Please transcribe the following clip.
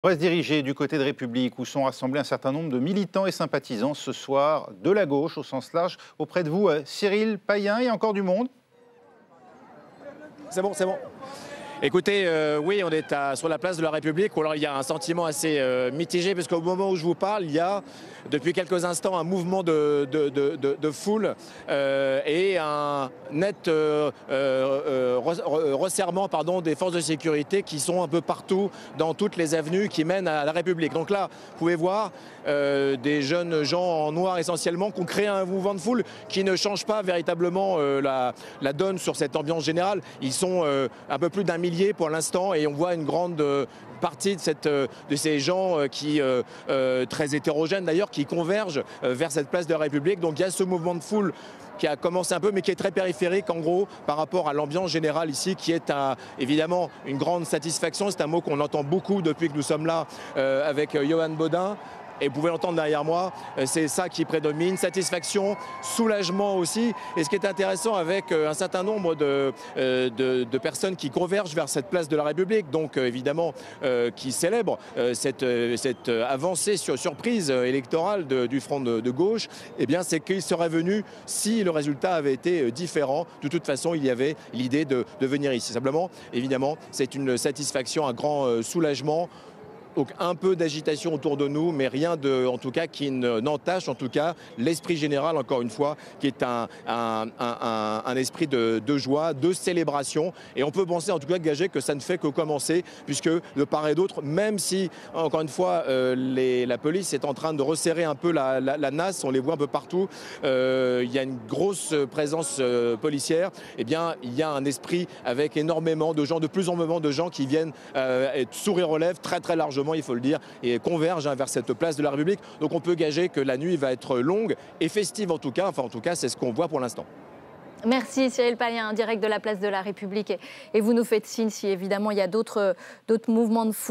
On va se diriger du côté de République où sont rassemblés un certain nombre de militants et sympathisants ce soir de la gauche au sens large. Auprès de vous, Cyril Payen, il y a encore du monde? C'est bon, c'est bon. Écoutez, oui, on est sur la place de la République. Alors, il y a un sentiment assez mitigé parce qu'au moment où je vous parle, il y a depuis quelques instants un mouvement de foule et un net resserrement des forces de sécurité qui sont un peu partout dans toutes les avenues qui mènent à la République. Donc là, vous pouvez voir des jeunes gens en noir essentiellement qui ont créé un mouvement de foule qui ne change pas véritablement la donne sur cette ambiance générale. Ils sont un peu plus d'un millier pour l'instant et on voit une grande partie de ces gens très hétérogènes d'ailleurs, qui convergent vers cette place de la République. Donc il y a ce mouvement de foule qui a commencé un peu, mais qui est très périphérique en gros par rapport à l'ambiance générale ici, qui est évidemment une grande satisfaction. C'est un mot qu'on entend beaucoup depuis que nous sommes là avec Johan Baudin. Et vous pouvez l'entendre derrière moi, c'est ça qui prédomine, satisfaction, soulagement aussi. Et ce qui est intéressant avec un certain nombre de personnes qui convergent vers cette place de la République, donc évidemment qui célèbrent cette avancée surprise électorale du front de gauche, eh bien c'est qu'il serait venu si le résultat avait été différent. De toute façon, il y avait l'idée de venir ici. Simplement, évidemment, c'est une satisfaction, un grand soulagement. Donc un peu d'agitation autour de nous, mais rien en tout cas qui n'entache en tout cas l'esprit général, encore une fois, qui est un esprit de joie, de célébration. Et on peut penser en tout cas gager que ça ne fait que commencer, puisque de part et d'autre, même si encore une fois la police est en train de resserrer un peu la nasse, on les voit un peu partout, il y a une grosse présence policière, eh bien il y a un esprit avec énormément de gens, de plus en plus de gens qui viennent sourire aux lèvres très largement, il faut le dire, et converge vers cette place de la République. Donc on peut gager que la nuit va être longue et festive en tout cas. Enfin en tout cas c'est ce qu'on voit pour l'instant. Merci Cyril Payen, direct de la place de la République. Et vous nous faites signe si évidemment il y a d'autres mouvements de foule.